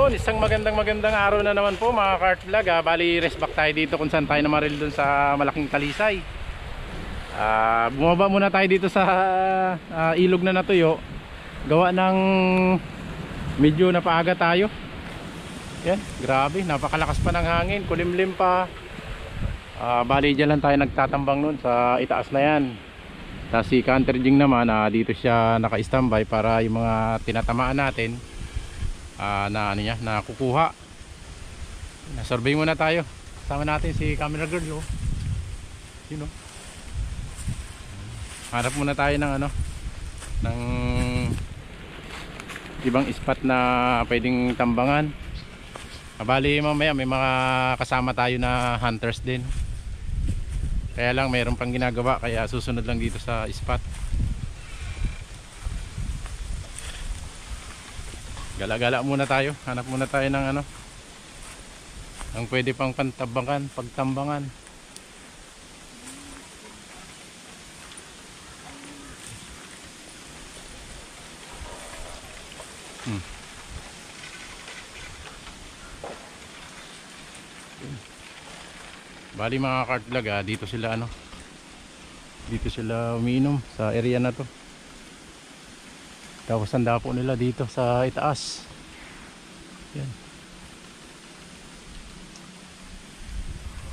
Yun, isang magandang araw na naman po mga kart vlog. Bali rest back tayo dito kung saan tayo namaril dun sa malaking talisay. Bumaba muna tayo dito sa ilog na natuyo. Gawa ng medyo napaaga tayo. Yan, grabe, napakalakas pa ng hangin, kulimlim pa. Bali dyan lang tayo nagtatambang nun sa itaas na yan. Tapos si Canter Jing naman, dito siya naka-standby para yung mga tinatamaan natin na ano niya, na kukuha. Na-survey muna tayo. Kasama natin si camera girl, oh. Yun, oh. Hanap muna tayo ng ano, ng ibang spot na pwedeng tambangan. Bali mamaya may mga kasama tayo na hunters din. Kaya lang mayroon pang ginagawa, kaya susunod lang dito sa spot. Gala-gala muna tayo. Hanap muna tayo ng ano, ang pwede pang pantambangan, pagtambangan. Bali mga kart vlog, dito sila ano, dito sila umiinom sa area na to. Tapos ang dapo nila dito sa itaas. Yan.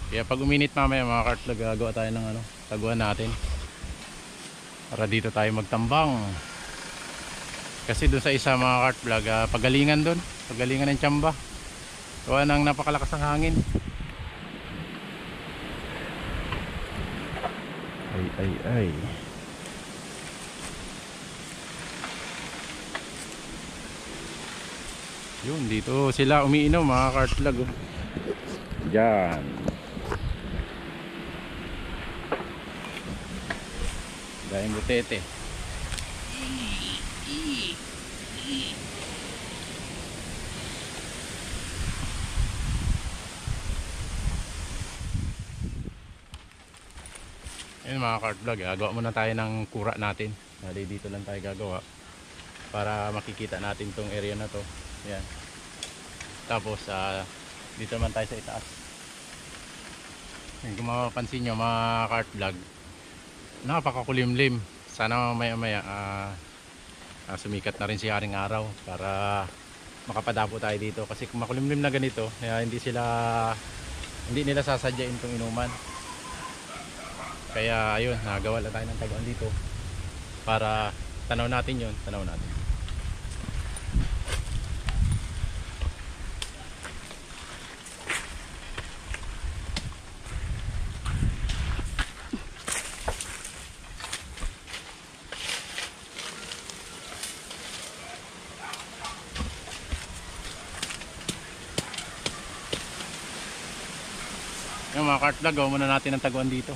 Kaya pag uminit mamaya mga kart vlog, gagawa tayo ng ano, taguan natin para dito tayo magtambang. Kasi doon sa isa mga kart vlog, pagalingan doon, pagalingan ng tsamba. Gawa ng napakalakas ng hangin. Ay. Yun, dito sila umiinom mga kart vlog, oh. Diyan. Dahil butete. Ayun mga kart vlog, gagawa muna tayo ng kura natin. Bali dito lang tayo gagawa para makikita natin tong area na to. Yan. Tapos dito naman tayo sa itaas. Kung mapapansin nyo mga kart vlog, napakakulimlim. Sana maya sumikat na rin si Haring Araw para makapadapo tayo dito. Kasi kung makulimlim na ganito, hindi nila sasadyain itong inuman. Kaya ayun, nagawa lang tayo ng taguan dito para tanaw natin yun, tanaw natin. Yung mga kart vlog, gawa muna natin ng taguan dito.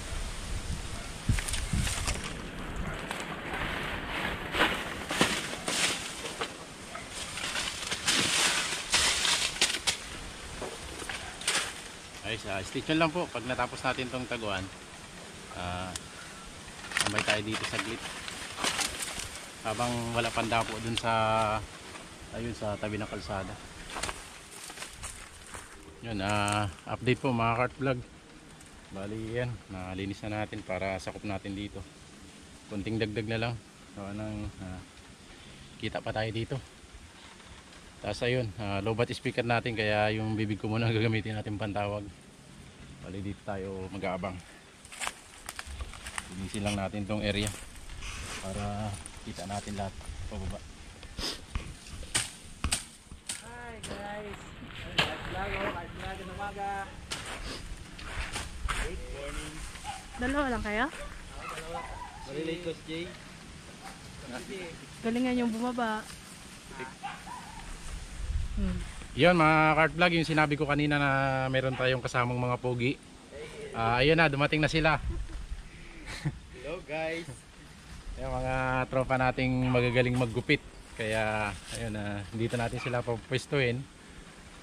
Stitch lang po pag natapos natin tong taguan. Tambay tayo dito saglit habang wala pandapo dun sa ayun sa tabi ng kalsada. Yun, update po mga kart vlog. Bali yan, nalinis na natin para sakop natin dito. Kunting dagdag na lang so, kita pa tayo dito. Tapos ayun, low-bat speaker natin, kaya yung bibig ko muna gagamitin natin pantawag. Bali dito tayo mag-aabang. Linisin lang natin tong area para kita natin lahat pababa. Hi guys, vlog ng umaga. Good morning. Dalawa lang kayo? Dalawa. Malilate ko si Jay. Galingan yung bumaba. Yun mga kart vlog, yung sinabi ko kanina na meron tayong kasamang mga pogi. Ayun na, dumating na sila. Hello guys. Yung mga tropa nating magagaling maggupit. Kaya ayun, dito natin sila papwestuhin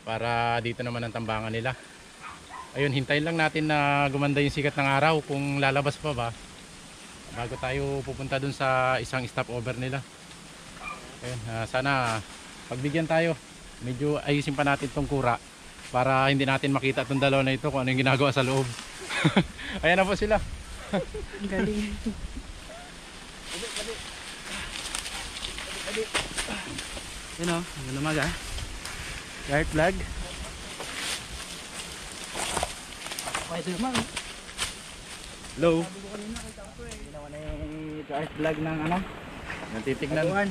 para dito naman ang tambangan nila. Ayun, hintayin lang natin na gumanda yung sikat ng araw kung lalabas pa ba bago tayo pupunta dun sa isang stopover nila. Ayun, sana pagbigyan tayo medyo ayusin pa natin tong kura para hindi natin makita itong dalawa na ito kung ano yung ginagawa sa loob. Ayan na po sila. Ang galing. Yun o, magandang umaga. Guard vlog. Spider-Man. Hello. Ginawa na yung guard vlog ng ano? Natitignan. Aduan.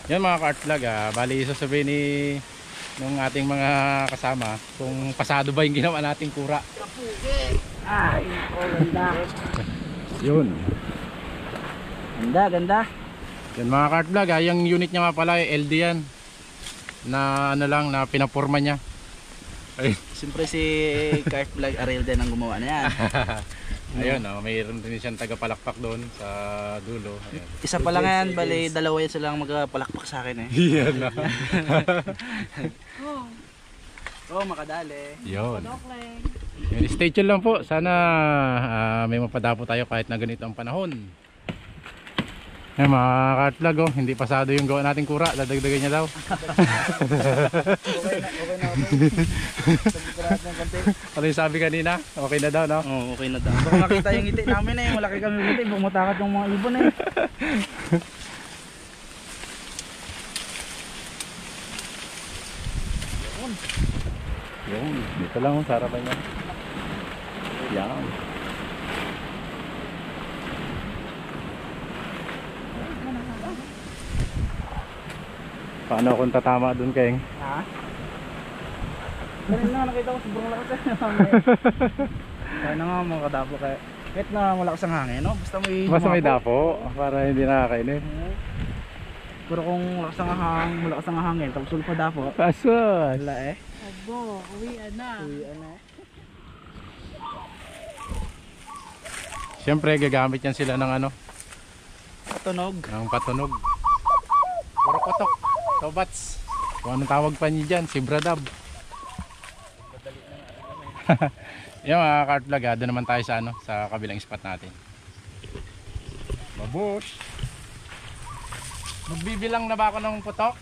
Yan mga ka-art vlog bali sasabihin ni nung ating mga kasama kung pasado ba yung ginawa nating kura. Ay, oh, ganda. Yun. Ganda, ganda. Yan mga ka-art vlog yung unit niya nga pala LD yan. Na ano lang na pinaporma niya. Ay. Siyempre si guard vlog Ariel din ang gumawa na yan. Ayun mayroon din siyang tagapalakpak doon sa dulo. Ayan. Isa pa lang yan, bali dalawa yan silang magpalakpak sa akin eh. Yan na. Oh, Oh, makadali. Yun. dokling. Yun, stay tuned lang po. Sana may mapadapo tayo kahit na ganito ang panahon. Yan mga ka-art vlog hindi pasado yung gawa nating kura. Dadagdagan niya daw. Okay na. Pagkakarat ng konti. Ano yung sabi kanina? Okay na daw, no? Oo, okay na daw. Baka makita yung ngiti namin eh. Malaki kami ngiti. Bumutakat yung mga ibon eh. Yun, dito lang sa harapan niya. Yan. Paano kung tatama dun, Keng? Ha? Ganun na nakita ko sobrang lakas eh. Kaya na nga makadapo kaya. Kahit na malakas ang hangin, no? Basta may Basta may humapo. dapo para hindi nakakainit. Pero kung malakas ang hangin, tapos ulit pa dapo. Pasos! Wala eh. Abo, uwian na. Ano eh. Siyempre gagamit yan sila ng ano, Patunog. ng patunog. Puro kotok. Sobats. Kung anong tawag pa niyo dyan, si Bradab. Yung mga ka-art vlog doon naman tayo sa ano, sa kabilang spot natin. Babush! Magbibilang na ba ako ng putok?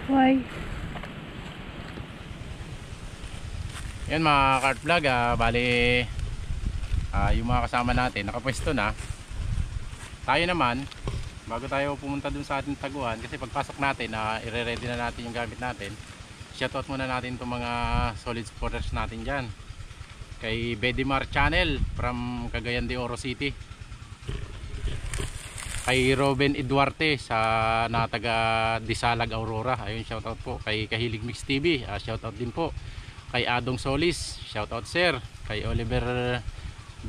Why? Yan mga ka-art vlog bali yung mga kasama natin nakapwesto na. Tayo naman bago tayo pumunta dun sa ating taguan kasi pagpasok natin ire-ready na natin yung gamit natin. Shoutout muna natin itong mga solid supporters natin dyan. Kay Bedimar Channel from Cagayan de Oro City. Kay Robin Eduarte sa taga Disalag Aurora, ayun shoutout po. Kay Kahilig Mix TV, shoutout din po. Kay Adong Solis, shoutout sir. Kay Oliver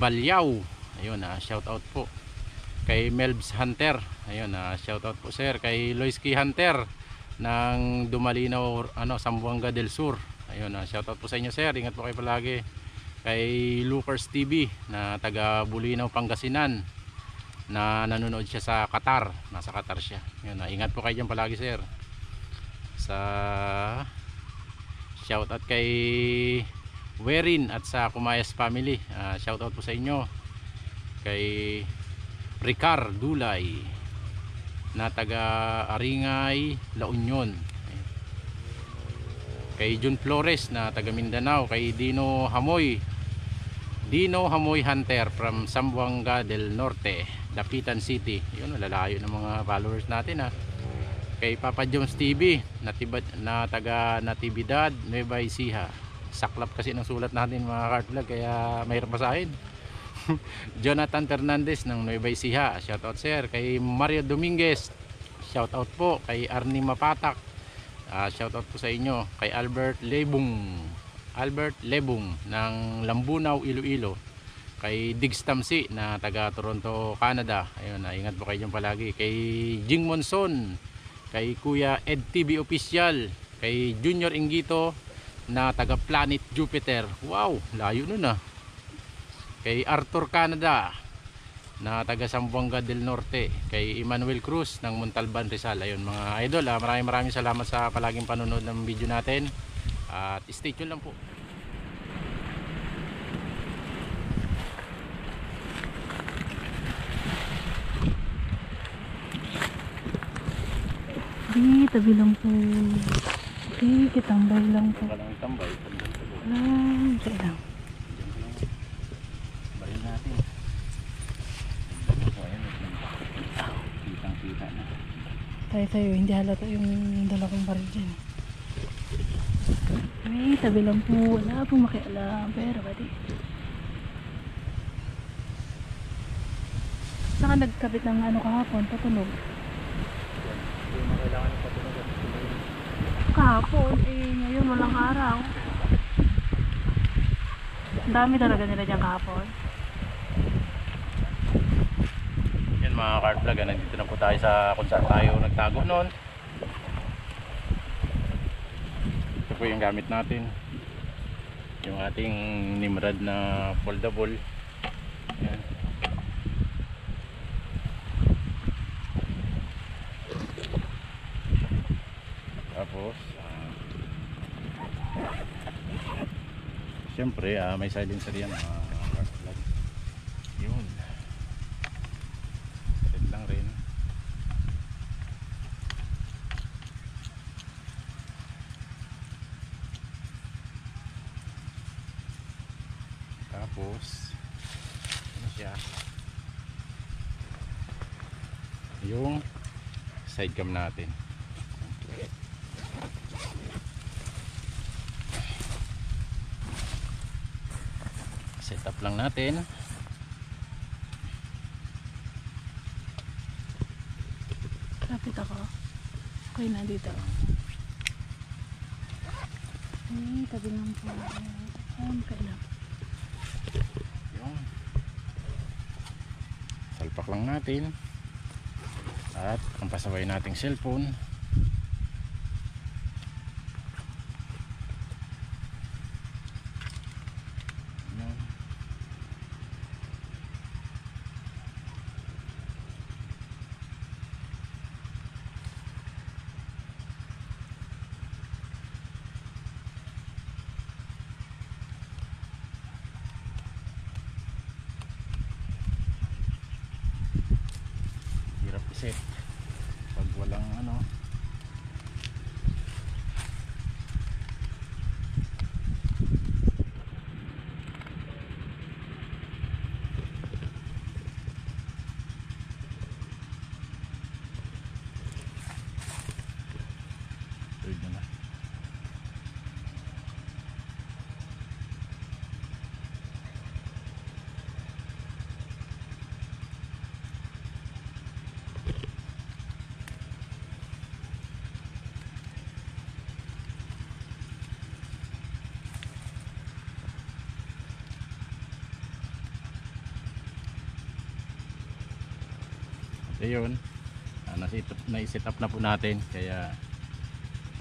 Balyaw, ayun shoutout po. Kay Melbs Hunter, ayun shoutout po sir. Kay Loiski Hunter ng Dumalinaw Zamboanga del Sur, ayun shoutout po sa inyo sir. Ingat po kayo palagi. Kay Lucas TV na taga Bulinaw Pangasinan, na nanonood siya sa Qatar, nasa Qatar siya. Yun, ingat po kayo dyan palagi sir. Sa shoutout kay Werin at sa Kumayas family, shoutout po sa inyo. Kay Ricard Dulay na taga Aringay, La Union. Kay Jun Flores na taga Mindanao. Kay Dino Hamoy Hunter from Zamboanga del Norte, Dapitan City. Yun, lalayo ng mga followers natin Kay Papa Jones TV na taga Natividad, Nueva Ecija. Saklap kasi ng sulat natin mga ka-art vlog kaya mahirap basahin. Jonathan Fernandez ng Nueva Ecija, shoutout sir. Kay Mario Dominguez, shoutout po. Kay Arnie Mapatak, shoutout po sa inyo. Kay Albert Lebung ng Lambunaw, Iloilo, kay Diggs Tamsi na taga Toronto, Canada. Ayun, ingat po kayo dyan palagi. Kay Jing Monson, kay Kuya Ed TV Official, kay Junior Ingito na taga Planet Jupiter. Wow, layo nun ah. Kay Arthur Canada na taga Zamboanga del Norte, kay Emmanuel Cruz ng Montalban, Rizal. Ayun mga idol, maraming salamat sa palaging panonood ng video natin at stay tuned lang po. Di, tabi lang po. Di, kitambay lang po. Walang tambay, Lang, kaya lang. baril natin. Kitang-kita na. Tayo, hindi halata yung dala kong baril dyan. Ay, tabi lang po. Wala pong makialam. Pero, bati. Saka nagkabit ng ano kahapon, patunog. Hindi mo kailangan ng patunog at tuloy. Kahapon, ngayon walang araw. Ang dami talaga nila dyan kahapon. Yan mga cart vlog, nandito na po tayo sa kung saan tayo nagtago noon. Ito po yung gamit natin, yung ating Nimrod na foldable. Yan. Tapos siyempre may silencer yan mga cart vlog. Yun, red lang rin. Tapos ano siya, yung side cam natin. Set up lang natin. Kapit ako. Okay na dito. Ay, tabi lang po. Okay lang. Yung salpak lang natin at ang pasaway nating cellphone. Yun. Hirap iset pag walang ano. Tuloy na na. Ayun, na-set up na po natin, kaya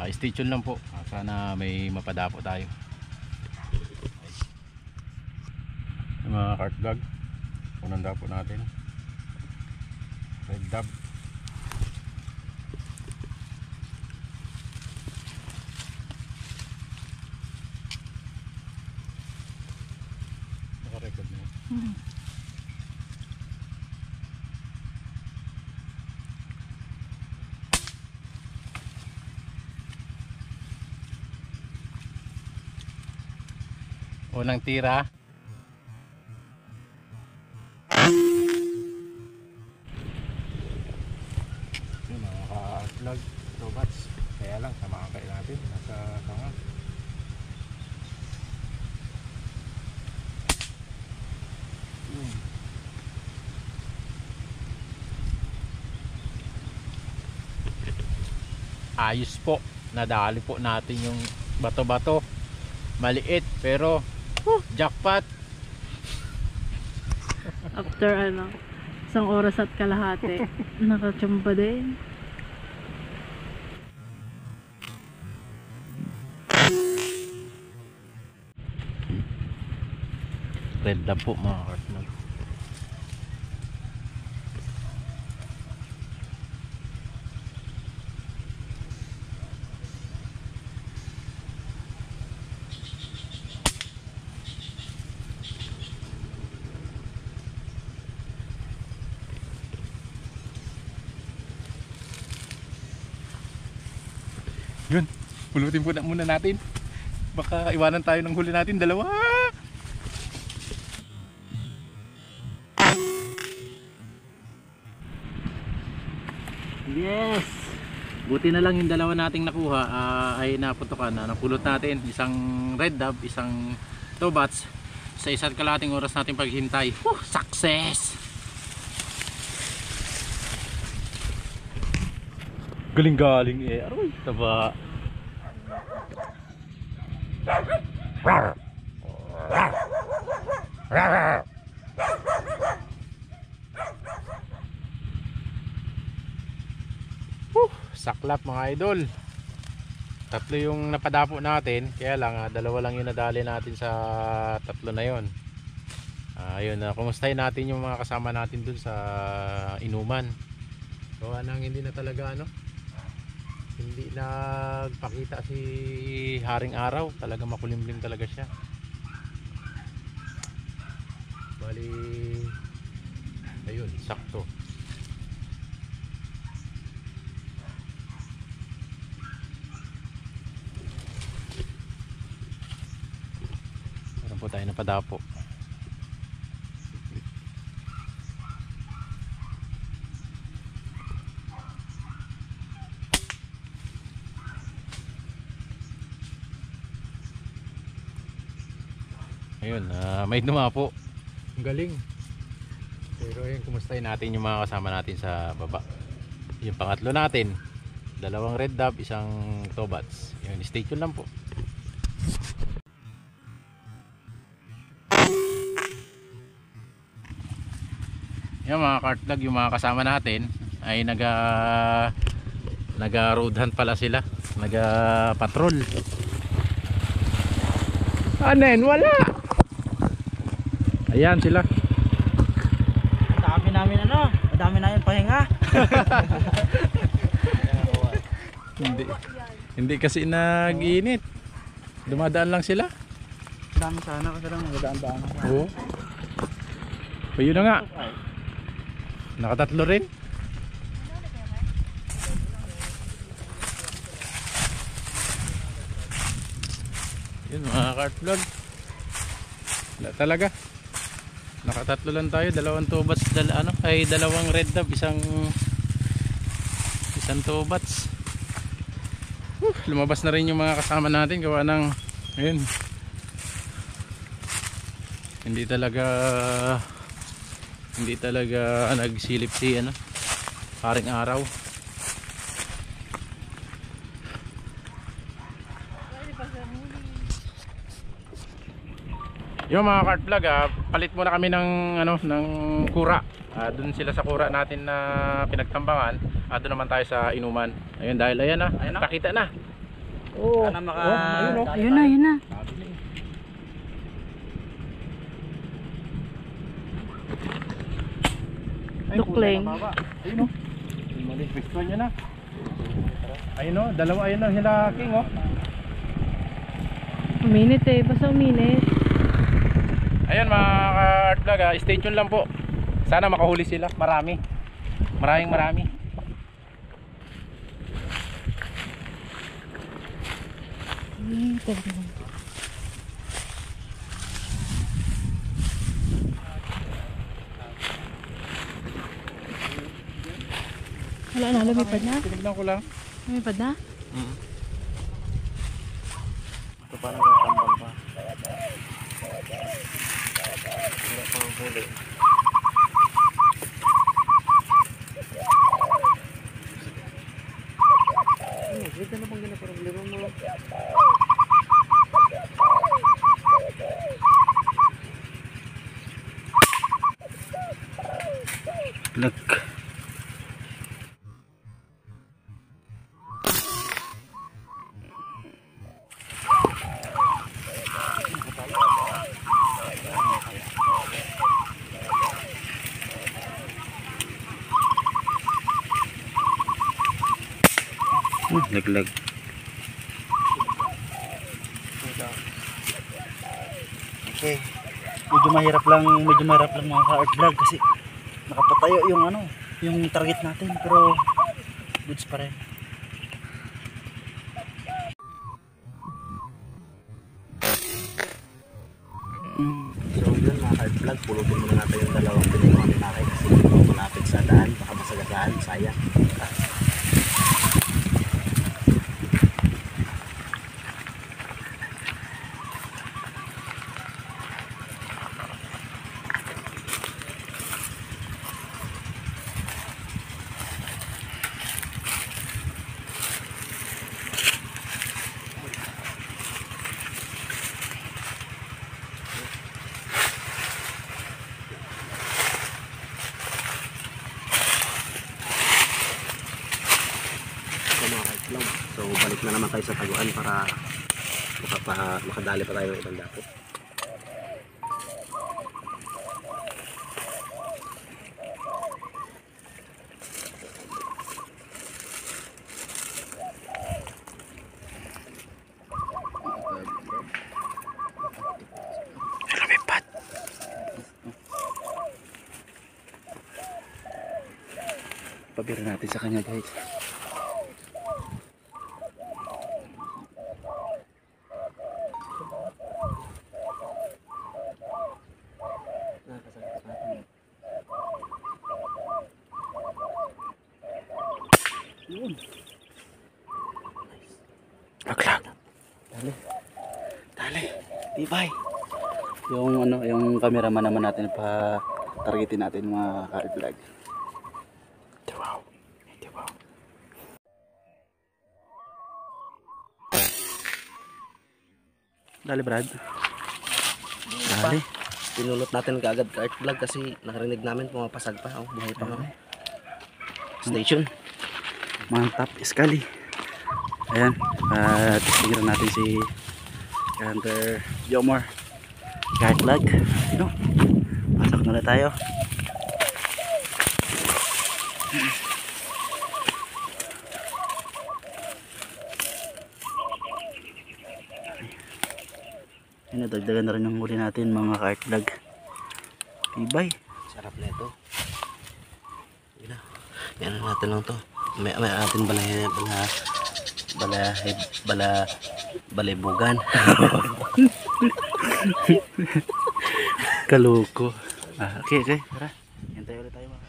stay tuned lang po. Sana may mapadapo tayo. Yung mga cart vlog, unang dapo natin red dab. Naka-record na yun. Unang tira. Yung mga ka-vlog robots, kaya lang samahan kayo natin nasa kanga. Ayos po, nadali po natin yung bato-bato. Maliit pero jackpot. After isang oras at kalahati. Nakachamba din. Red Dove po mga kartlag. Yun, pulutin po na muna natin. Baka iwanan tayo ng huli natin, dalawa. Yes! Buti na lang yung dalawa nating nakuha ay naputukan na. Napulot natin isang red dove, isang tobats sa isa't kalating oras natin paghintay. Success! Galing-galing eh. Aroy, taba. Saklap mga idol. Tatlo yung napadapo natin. Kaya lang dalawa lang yung nadali natin sa tatlo na yon. Ayun, kumustahin natin yung mga kasama natin dun sa inuman. Gawa nang hindi na talaga hindi nagpakita si Haring Araw. Talaga makulimlim talaga siya. Bali ayun, sakto. Meron po tayo na padapo. Ayun, may dumapo. Ang galing. Pero ayun, kumustahin natin yung mga kasama natin sa baba. Yung pangatlo natin, dalawang red dove, isang tobats. Yun, stay tuned lang po. Yung mga kartlag, yung mga kasama natin ay naga-road hunt pala sila. Naga-patrol. Anen, wala. Ayan sila. Dami namin madami namin pahinga. Hindi kasi nag-init. Dumadaan lang sila. Dami sana kasi lang magdaan-daan. Oo. O yun na nga. Nakatatlo rin. Yun mga kart vlog. Wala talaga. Nakatatlo lang tayo, dalawang tobats, dalawang red dove, isang tobats. Lumabas na rin yung mga kasama natin gawa ng ayun. Hindi talaga nagsilip si Haring Araw. Yung mga kart vlog, palit muna kami ng kura. Doon sila sa kura natin na pinagtambangan. Doon naman tayo sa inuman. Ayun, dahil ayan nakita na. Oh, Ayun na. Dukling. Ayun o. Pwesto niya na. Ayun o, dalawa ayun na sila king o. Uminit basta uminit. Ayan mga kart vlog, stay tuned lang po. Sana makahuli sila, marami. Marami. Wala na, lumipad na. Tinignan ko lang. Lumipad na? Ito parang tatambal pa. Wala pang huli. Ito na bang gina parang lima mo? Naglag. Naglag. Okay. Medyo mahirap lang mga ka-art vlog kasi nakapatayo yung ano, yung target natin, pero goods pa rin. So yun mga ka-art vlog, pulutin muna natin yung dalawang pinagawa natin kasi malapit sa daan, baka masagasaan, sayang. So balik na naman tayo sa taguan para makadali pa tayo ng ibang dapot. Lumipat. Pabira natin sa kanya guys. Yun. Laglag. Dali. Tibay. Yung ano, yung cameraman naman natin pa targetin natin mga ka-art vlog. Wow. Wow. Dali Brad. Dali. Pinulot natin kaagad ka-art vlog kasi narinig namin pumapasag pa. Oh, buhay pa nga. Station. Mantap sekali. Ayan, at tingnan natin si Hunter Jomar Guard Vlog. Ano? Pasok muna tayo. Ayan, dagdagan na rin yung huli natin mga ka-art vlog. Tibay. Sarap na ito. Yan na natin lang to. May atin balibugan. Kaloko. Okay. Tara. Hintay ulit tayo mga.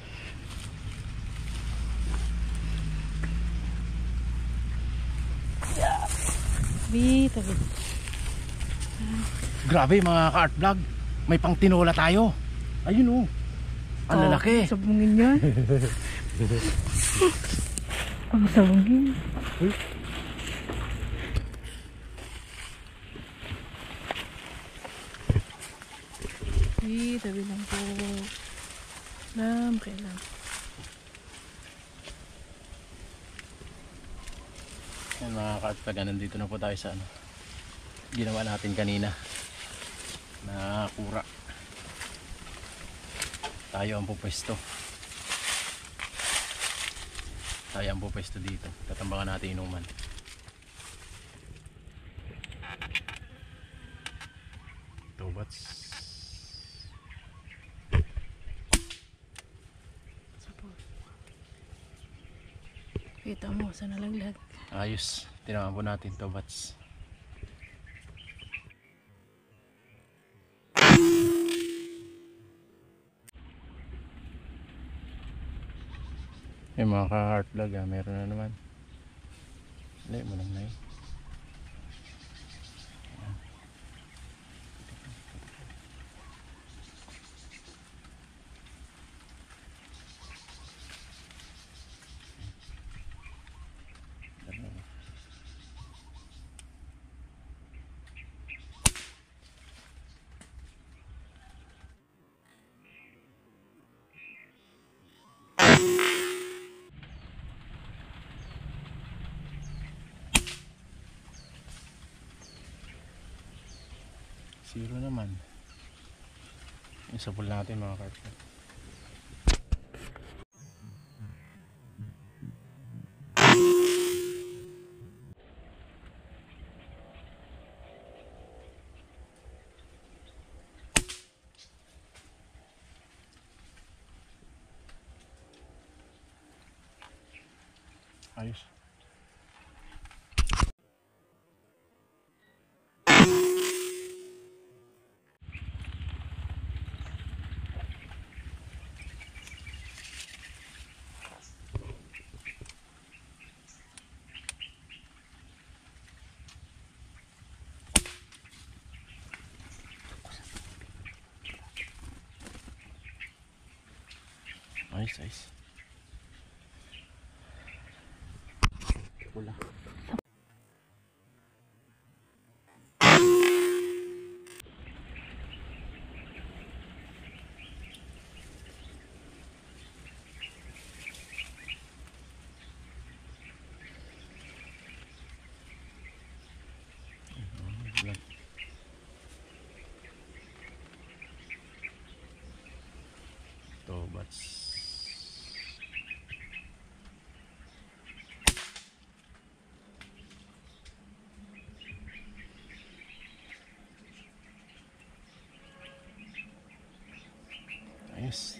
Tabi. Grabe mga ka-art vlog, may pang tinola tayo. Ayun oh. Ang lalaki. Sabungin yan. Ang sabungin. Tabi lang po. Kailan. Yan mga ka-art vlog, nandito na po tayo sa ano ginawa natin kanina na kura. Tayo ang pupwesto. Dito. Tatambakan natin inuman. Tobats. Kita mo sa nalaglag. Ayos. Tinaman po natin tobats. Yung mga ka-heart vlog meron na naman. Dali mo lang na yun. Zero naman. Yung sabol natin mga carp vlog. Ayos. Ayos, ayos. Pula. Tobats. Ayos.